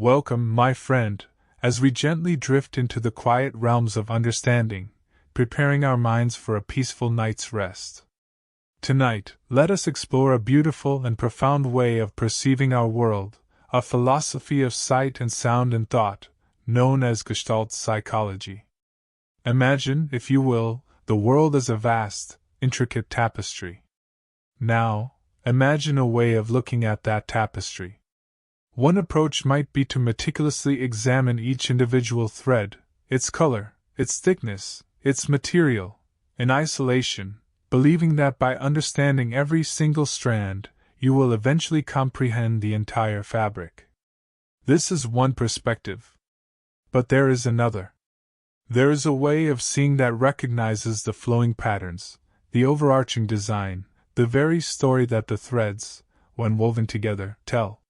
Welcome, my friend, as we gently drift into the quiet realms of understanding, preparing our minds for a peaceful night's rest. Tonight, let us explore a beautiful and profound way of perceiving our world, a philosophy of sight and sound and thought, known as Gestalt psychology. Imagine, if you will, the world as a vast, intricate tapestry. Now, imagine a way of looking at that tapestry. One approach might be to meticulously examine each individual thread, its color, its thickness, its material, in isolation, believing that by understanding every single strand, you will eventually comprehend the entire fabric. This is one perspective. But there is another. There is a way of seeing that recognizes the flowing patterns, the overarching design, the very story that the threads, when woven together, tell.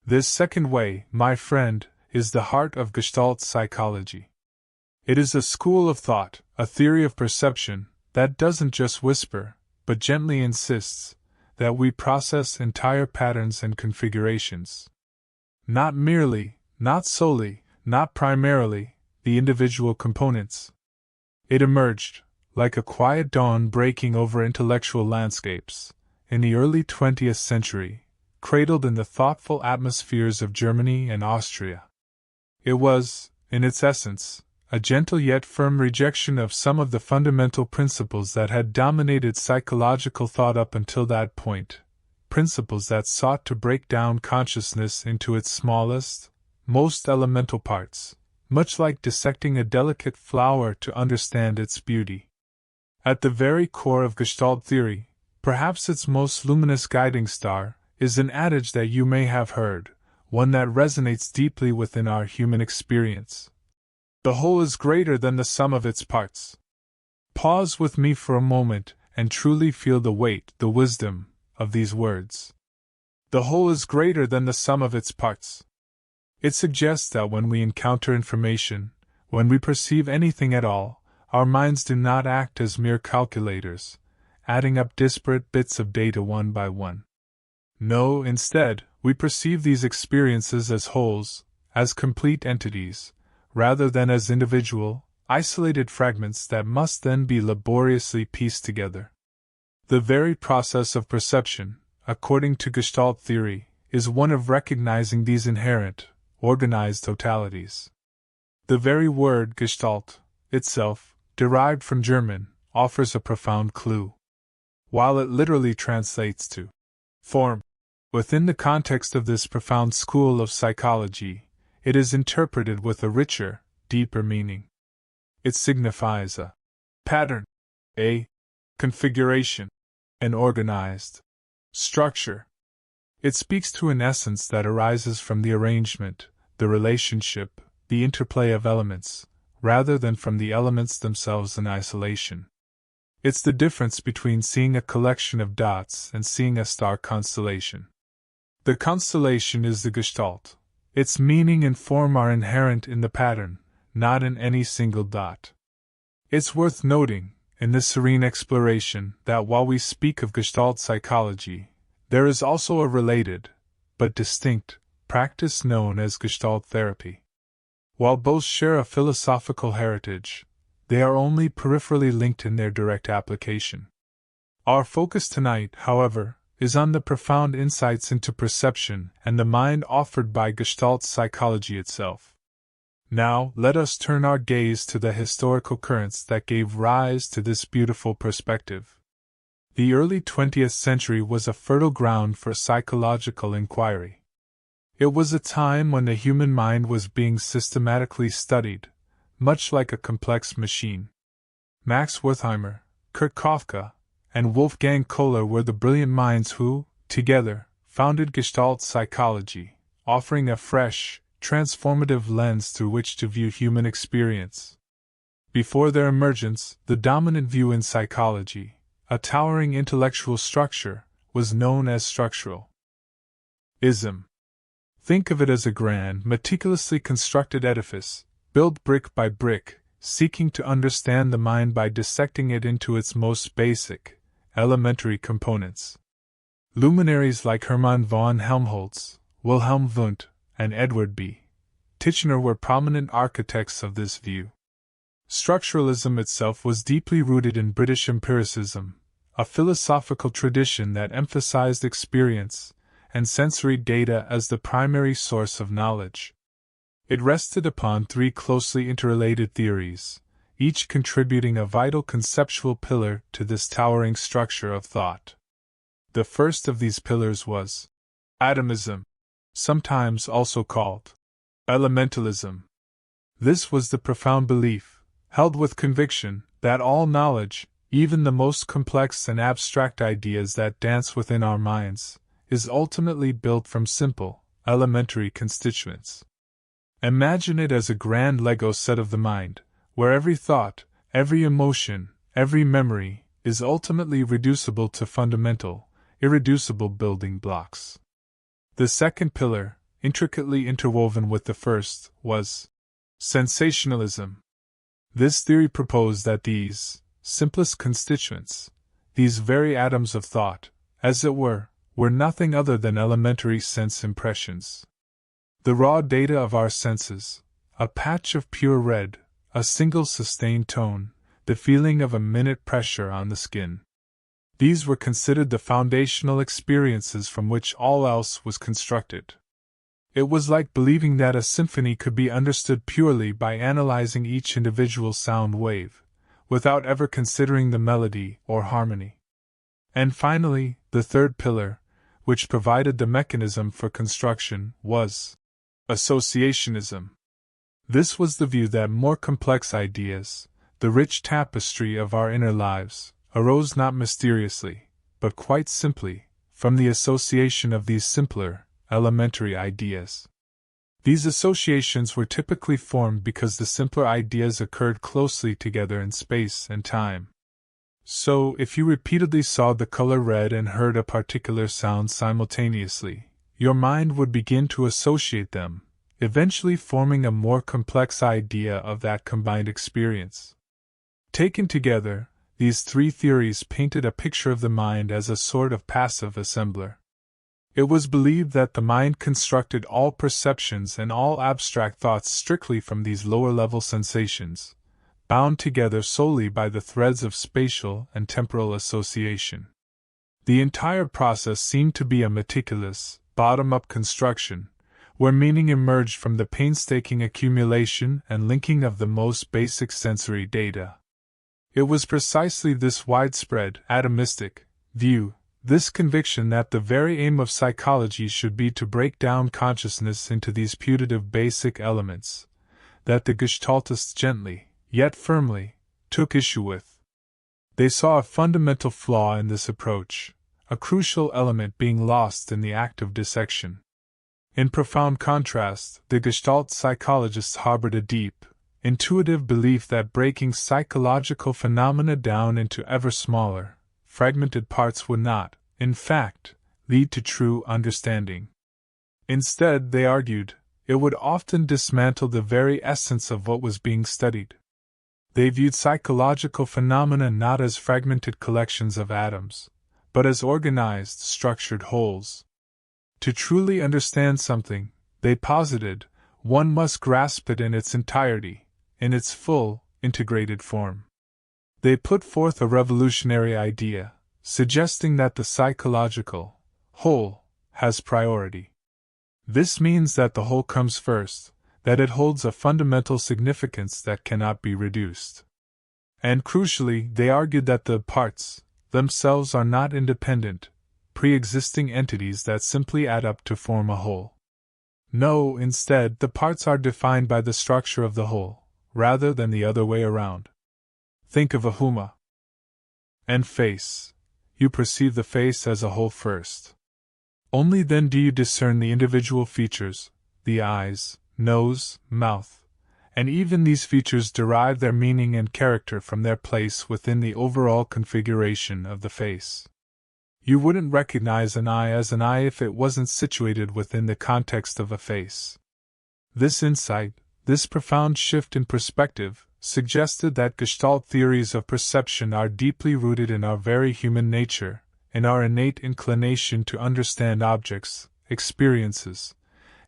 This second way, my friend, is the heart of Gestalt psychology. It is a school of thought, a theory of perception, that doesn't just whisper, but gently insists, that we process entire patterns and configurations. Not merely, not solely, not primarily, the individual components. It emerged, like a quiet dawn breaking over intellectual landscapes, in the early 20th century, cradled in the thoughtful atmospheres of Germany and Austria. It was, in its essence, a gentle yet firm rejection of some of the fundamental principles that had dominated psychological thought up until that point, principles that sought to break down consciousness into its smallest, most elemental parts, much like dissecting a delicate flower to understand its beauty. At the very core of Gestalt theory, perhaps its most luminous guiding star, is an adage that you may have heard, one that resonates deeply within our human experience. The whole is greater than the sum of its parts. Pause with me for a moment and truly feel the weight, the wisdom, of these words. The whole is greater than the sum of its parts. It suggests that when we encounter information, when we perceive anything at all, our minds do not act as mere calculators, adding up disparate bits of data one by one. No, instead, we perceive these experiences as wholes, as complete entities, rather than as individual, isolated fragments that must then be laboriously pieced together. The very process of perception, according to Gestalt theory, is one of recognizing these inherent, organized totalities. The very word Gestalt, itself, derived from German, offers a profound clue. While it literally translates to form, within the context of this profound school of psychology, it is interpreted with a richer, deeper meaning. It signifies a pattern, a configuration, an organized structure. It speaks to an essence that arises from the arrangement, the relationship, the interplay of elements, rather than from the elements themselves in isolation. It's the difference between seeing a collection of dots and seeing a star constellation. The constellation is the Gestalt. Its meaning and form are inherent in the pattern, not in any single dot. It's worth noting, in this serene exploration, that while we speak of Gestalt psychology, there is also a related, but distinct, practice known as Gestalt therapy. While both share a philosophical heritage, they are only peripherally linked in their direct application. Our focus tonight, however, is on the profound insights into perception and the mind offered by Gestalt psychology itself. Now, let us turn our gaze to the historical currents that gave rise to this beautiful perspective. The early 20th century was a fertile ground for psychological inquiry. It was a time when the human mind was being systematically studied, much like a complex machine. Max Wertheimer, Kurt Kafka, and Wolfgang Kohler were the brilliant minds who, together, founded Gestalt psychology, offering a fresh, transformative lens through which to view human experience. Before their emergence, the dominant view in psychology, a towering intellectual structure, was known as structuralism. Think of it as a grand, meticulously constructed edifice, built brick by brick, seeking to understand the mind by dissecting it into its most basic, elementary components. Luminaries like Hermann von Helmholtz, Wilhelm Wundt, and Edward B. Titchener were prominent architects of this view. Structuralism itself was deeply rooted in British empiricism, a philosophical tradition that emphasized experience and sensory data as the primary source of knowledge. It rested upon three closely interrelated theories, each contributing a vital conceptual pillar to this towering structure of thought. The first of these pillars was atomism, sometimes also called elementalism. This was the profound belief, held with conviction, that all knowledge, even the most complex and abstract ideas that dance within our minds, is ultimately built from simple, elementary constituents. Imagine it as a grand Lego set of the mind, where every thought, every emotion, every memory is ultimately reducible to fundamental, irreducible building blocks. The second pillar, intricately interwoven with the first, was sensationalism. This theory proposed that these simplest constituents, these very atoms of thought, as it were nothing other than elementary sense impressions. The raw data of our senses, a patch of pure red, a single sustained tone, the feeling of a minute pressure on the skin. These were considered the foundational experiences from which all else was constructed. It was like believing that a symphony could be understood purely by analyzing each individual sound wave, without ever considering the melody or harmony. And finally, the third pillar, which provided the mechanism for construction, was associationism. This was the view that more complex ideas, the rich tapestry of our inner lives, arose not mysteriously, but quite simply, from the association of these simpler, elementary ideas. These associations were typically formed because the simpler ideas occurred closely together in space and time. So, if you repeatedly saw the color red and heard a particular sound simultaneously, your mind would begin to associate them, eventually forming a more complex idea of that combined experience. Taken together, these three theories painted a picture of the mind as a sort of passive assembler. It was believed that the mind constructed all perceptions and all abstract thoughts strictly from these lower-level sensations, bound together solely by the threads of spatial and temporal association. The entire process seemed to be a meticulous, bottom-up construction, where meaning emerged from the painstaking accumulation and linking of the most basic sensory data. It was precisely this widespread, atomistic view, this conviction that the very aim of psychology should be to break down consciousness into these putative basic elements, that the Gestaltists gently, yet firmly, took issue with. They saw a fundamental flaw in this approach, a crucial element being lost in the act of dissection. In profound contrast, the Gestalt psychologists harbored a deep, intuitive belief that breaking psychological phenomena down into ever smaller, fragmented parts would not, in fact, lead to true understanding. Instead, they argued, it would often dismantle the very essence of what was being studied. They viewed psychological phenomena not as fragmented collections of atoms, but as organized, structured wholes. To truly understand something, they posited, one must grasp it in its entirety, in its full, integrated form. They put forth a revolutionary idea, suggesting that the psychological whole has priority. This means that the whole comes first, that it holds a fundamental significance that cannot be reduced. And crucially, they argued that the parts themselves are not independent, pre-existing entities that simply add up to form a whole. No, instead, the parts are defined by the structure of the whole, rather than the other way around. Think of a huma and face. You perceive the face as a whole first. Only then do you discern the individual features, the eyes, nose, mouth, and even these features derive their meaning and character from their place within the overall configuration of the face. You wouldn't recognize an eye as an eye if it wasn't situated within the context of a face. This insight, this profound shift in perspective, suggested that Gestalt theories of perception are deeply rooted in our very human nature, in our innate inclination to understand objects, experiences,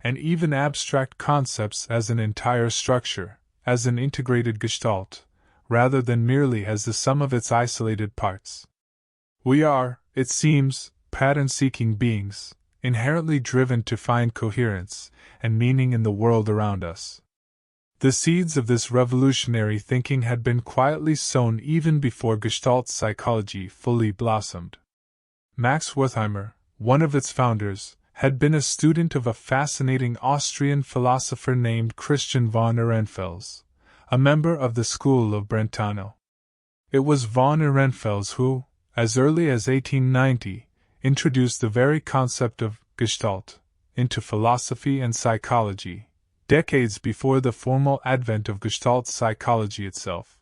and even abstract concepts as an entire structure, as an integrated Gestalt, rather than merely as the sum of its isolated parts. We are, it seems, pattern-seeking beings, inherently driven to find coherence and meaning in the world around us. The seeds of this revolutionary thinking had been quietly sown even before Gestalt psychology fully blossomed. Max Wertheimer, one of its founders, had been a student of a fascinating Austrian philosopher named Christian von Ehrenfels, a member of the school of Brentano. It was von Ehrenfels who, as early as 1890, introduced the very concept of Gestalt into philosophy and psychology, decades before the formal advent of Gestalt psychology itself.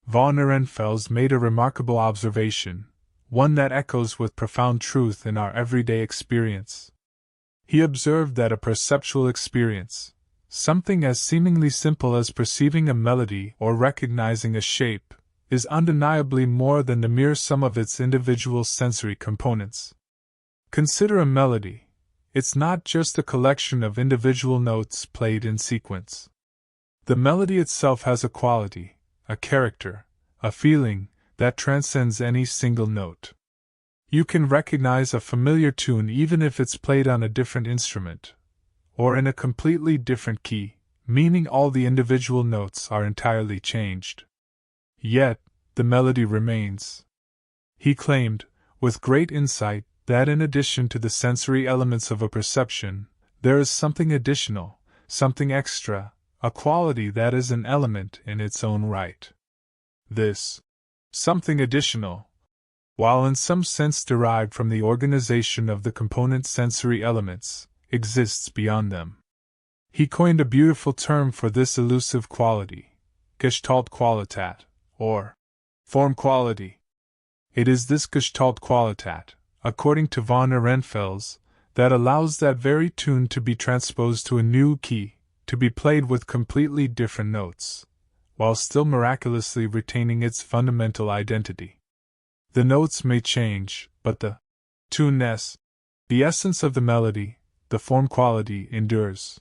Von Ehrenfels made a remarkable observation, one that echoes with profound truth in our everyday experience. He observed that a perceptual experience, something as seemingly simple as perceiving a melody or recognizing a shape, is undeniably more than the mere sum of its individual sensory components. Consider a melody. It's not just a collection of individual notes played in sequence. The melody itself has a quality, a character, a feeling that transcends any single note. You can recognize a familiar tune even if it's played on a different instrument, or in a completely different key, meaning all the individual notes are entirely changed. Yet, the melody remains. He claimed, with great insight, that in addition to the sensory elements of a perception, there is something additional, something extra, a quality that is an element in its own right. This something additional, while in some sense derived from the organization of the component sensory elements, exists beyond them. He coined a beautiful term for this elusive quality, Gestaltqualität, or form quality. It is this Gestaltqualität, according to von Ehrenfels, that allows that very tune to be transposed to a new key, to be played with completely different notes, while still miraculously retaining its fundamental identity. The notes may change, but the tune-ness, the essence of the melody, the form quality, endures.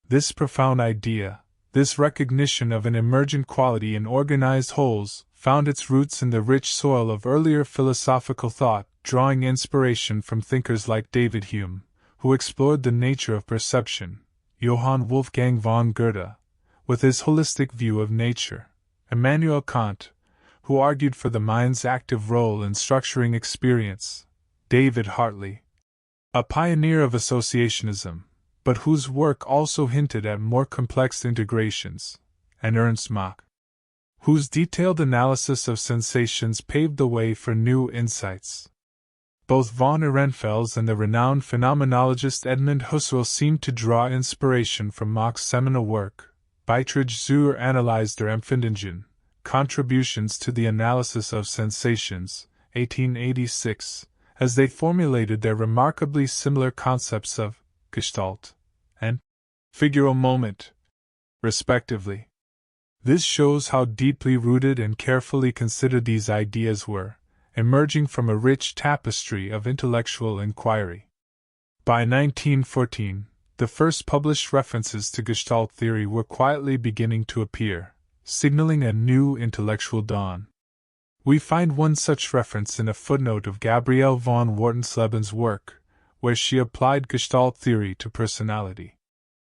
This profound idea, this recognition of an emergent quality in organized wholes, found its roots in the rich soil of earlier philosophical thought, drawing inspiration from thinkers like David Hume, who explored the nature of perception, Johann Wolfgang von Goethe, with his holistic view of nature, Immanuel Kant, who argued for the mind's active role in structuring experience, David Hartley, a pioneer of associationism, but whose work also hinted at more complex integrations, and Ernst Mach, whose detailed analysis of sensations paved the way for new insights. Both von Ehrenfels and the renowned phenomenologist Edmund Husserl seemed to draw inspiration from Mach's seminal work, Beiträge zur Analyse der Empfindungen, Contributions to the Analysis of Sensations, 1886, as they formulated their remarkably similar concepts of Gestalt and figural moment, respectively. This shows how deeply rooted and carefully considered these ideas were, emerging from a rich tapestry of intellectual inquiry. By 1914, the first published references to Gestalt theory were quietly beginning to appear, signaling a new intellectual dawn. We find one such reference in a footnote of Gabriele von Wartensleben's work, where she applied Gestalt theory to personality.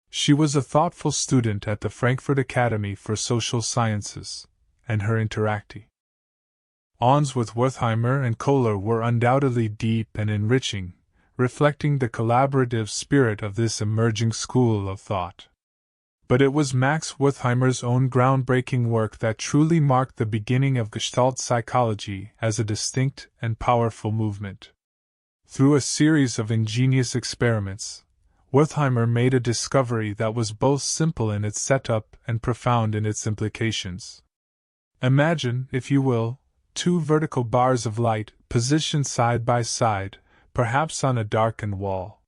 She was a thoughtful student at the Frankfurt Academy for Social Sciences, and her interactions with Wertheimer and Kohler were undoubtedly deep and enriching, reflecting the collaborative spirit of this emerging school of thought. But it was Max Wertheimer's own groundbreaking work that truly marked the beginning of Gestalt psychology as a distinct and powerful movement. Through a series of ingenious experiments, Wertheimer made a discovery that was both simple in its setup and profound in its implications. Imagine, if you will, two vertical bars of light positioned side by side, perhaps on a darkened wall.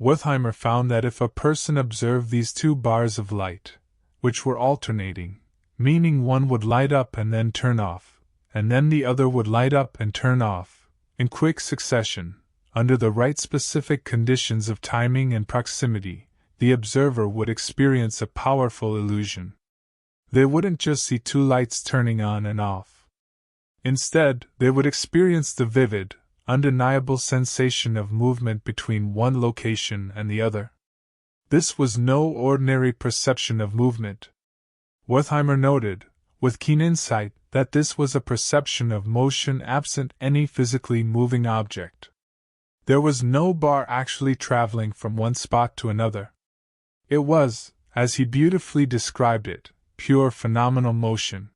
Wertheimer found that if a person observed these two bars of light, which were alternating, meaning one would light up and then turn off, and then the other would light up and turn off, in quick succession, under the right specific conditions of timing and proximity, the observer would experience a powerful illusion. They wouldn't just see two lights turning on and off. Instead, they would experience the vivid, undeniable sensation of movement between one location and the other. This was no ordinary perception of movement. Wertheimer noted, with keen insight, that this was a perception of motion absent any physically moving object. There was no bar actually traveling from one spot to another. It was, as he beautifully described it, pure phenomenal motion.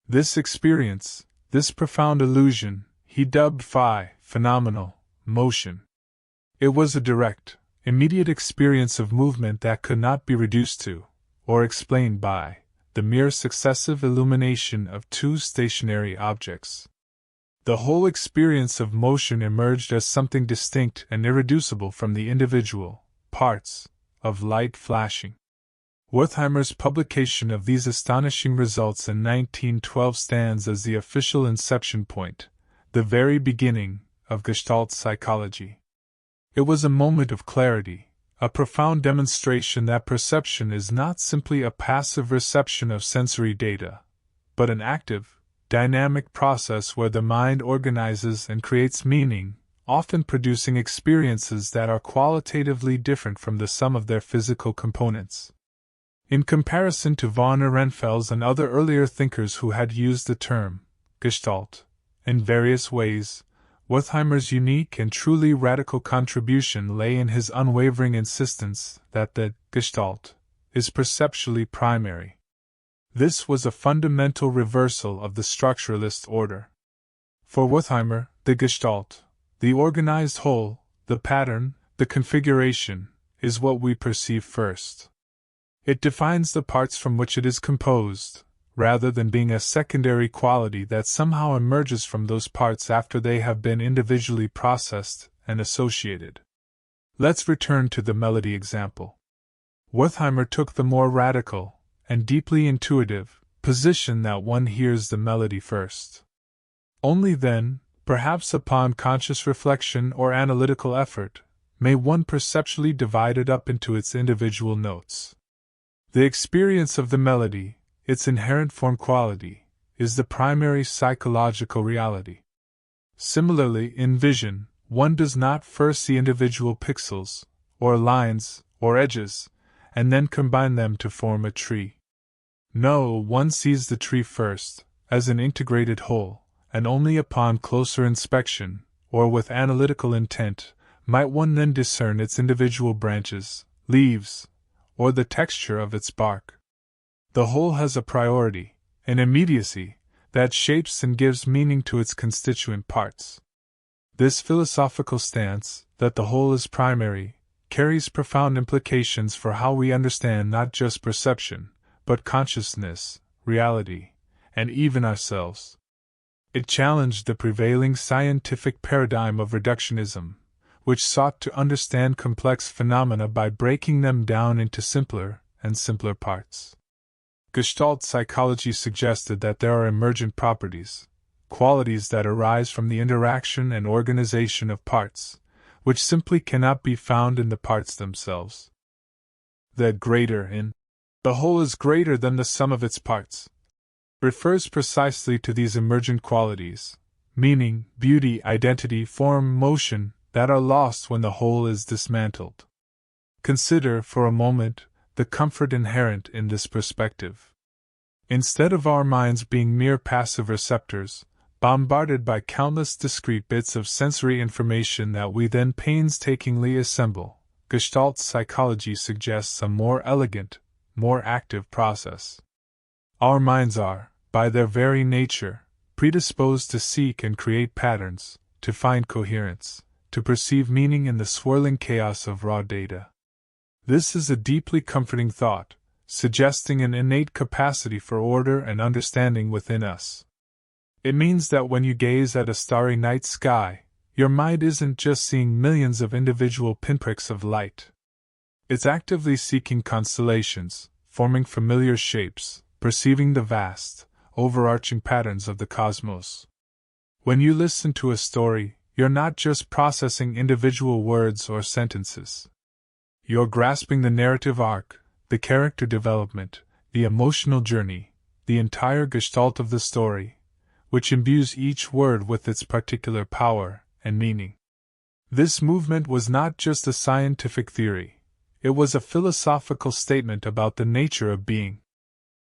This experience, this profound illusion, he dubbed phenomenal motion. It was a direct, immediate experience of movement that could not be reduced to, or explained by, the mere successive illumination of two stationary objects. The whole experience of motion emerged as something distinct and irreducible from the individual parts of light flashing. Wertheimer's publication of these astonishing results in 1912 stands as the official inception point, the very beginning, of Gestalt psychology. It was a moment of clarity, a profound demonstration that perception is not simply a passive reception of sensory data, but an active, dynamic process where the mind organizes and creates meaning, often producing experiences that are qualitatively different from the sum of their physical components. In comparison to von Ehrenfels and other earlier thinkers who had used the term Gestalt in various ways, Wertheimer's unique and truly radical contribution lay in his unwavering insistence that the Gestalt is perceptually primary. This was a fundamental reversal of the structuralist order. For Wertheimer, the Gestalt, the organized whole, the pattern, the configuration, is what we perceive first. It defines the parts from which it is composed, rather than being a secondary quality that somehow emerges from those parts after they have been individually processed and associated. Let's return to the melody example. Wertheimer took the more radical, and deeply intuitive, position that one hears the melody first. Only then, perhaps upon conscious reflection or analytical effort, may one perceptually divide it up into its individual notes. The experience of the melody, its inherent form quality, is the primary psychological reality. Similarly, in vision, one does not first see individual pixels, or lines, or edges, and then combine them to form a tree. No, one sees the tree first, as an integrated whole, and only upon closer inspection, or with analytical intent, might one then discern its individual branches, leaves, or the texture of its bark. The whole has a priority, an immediacy, that shapes and gives meaning to its constituent parts. This philosophical stance, that the whole is primary, carries profound implications for how we understand not just perception, but consciousness, reality, and even ourselves. It challenged the prevailing scientific paradigm of reductionism, which sought to understand complex phenomena by breaking them down into simpler and simpler parts. Gestalt psychology suggested that there are emergent properties, qualities that arise from the interaction and organization of parts, which simply cannot be found in the parts themselves. The greater in the whole is greater than the sum of its parts refers precisely to these emergent qualities, meaning, beauty, identity, form, motion, that are lost when the whole is dismantled. Consider, for a moment, the comfort inherent in this perspective. Instead of our minds being mere passive receptors, bombarded by countless discrete bits of sensory information that we then painstakingly assemble, Gestalt psychology suggests a more elegant, more active process. Our minds are, by their very nature, predisposed to seek and create patterns, to find coherence, to perceive meaning in the swirling chaos of raw data. This is a deeply comforting thought, suggesting an innate capacity for order and understanding within us. It means that when you gaze at a starry night sky, your mind isn't just seeing millions of individual pinpricks of light. It's actively seeking constellations, forming familiar shapes, perceiving the vast, overarching patterns of the cosmos. When you listen to a story, you're not just processing individual words or sentences. You're grasping the narrative arc, the character development, the emotional journey, the entire gestalt of the story, which imbues each word with its particular power and meaning. This movement was not just a scientific theory, it was a philosophical statement about the nature of being.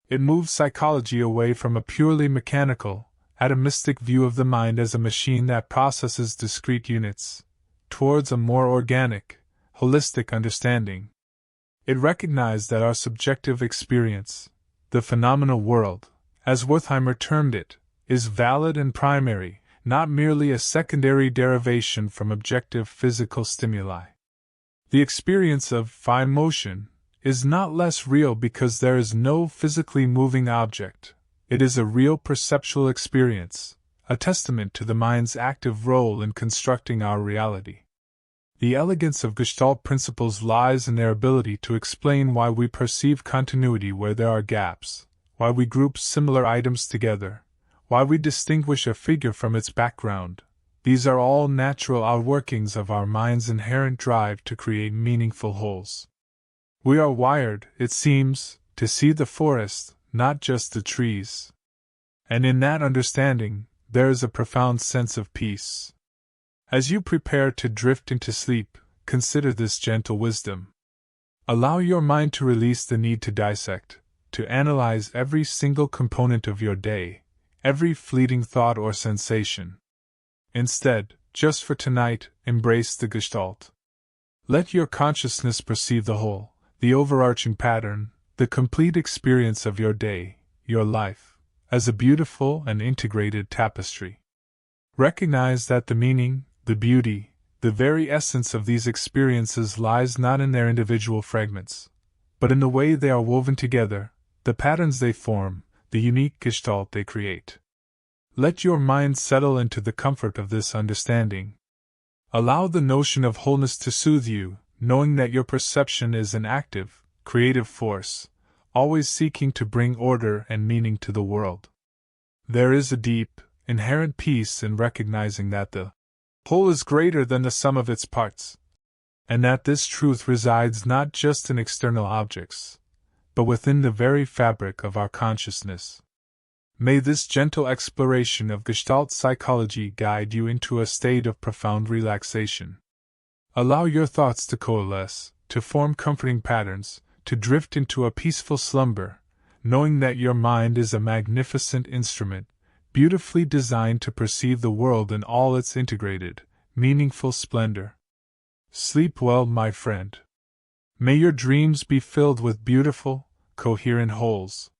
It moved psychology away from a purely mechanical, atomistic view of the mind as a machine that processes discrete units, towards a more organic, holistic understanding. It recognized that our subjective experience, the phenomenal world, as Wertheimer termed it, is valid and primary, not merely a secondary derivation from objective physical stimuli. The experience of fine motion is not less real because there is no physically moving object. It is a real perceptual experience, a testament to the mind's active role in constructing our reality. The elegance of Gestalt principles lies in their ability to explain why we perceive continuity where there are gaps, why we group similar items together, why we distinguish a figure from its background. These are all natural outworkings of our mind's inherent drive to create meaningful wholes. We are wired, it seems, to see the forest, not just the trees. And in that understanding, there is a profound sense of peace. As you prepare to drift into sleep, consider this gentle wisdom. Allow your mind to release the need to dissect, to analyze every single component of your day, every fleeting thought or sensation. Instead, just for tonight, embrace the Gestalt. Let your consciousness perceive the whole, the overarching pattern, the complete experience of your day, your life, as a beautiful and integrated tapestry. Recognize that the meaning, the beauty, the very essence of these experiences lies not in their individual fragments, but in the way they are woven together, the patterns they form, the unique Gestalt they create. Let your mind settle into the comfort of this understanding. Allow the notion of wholeness to soothe you, knowing that your perception is an active, creative force, always seeking to bring order and meaning to the world. There is a deep, inherent peace in recognizing that the whole is greater than the sum of its parts, and that this truth resides not just in external objects, but within the very fabric of our consciousness. May this gentle exploration of Gestalt psychology guide you into a state of profound relaxation. Allow your thoughts to coalesce, to form comforting patterns, to drift into a peaceful slumber, knowing that your mind is a magnificent instrument, beautifully designed to perceive the world in all its integrated, meaningful splendor. Sleep well, my friend. May your dreams be filled with beautiful, coherent wholes.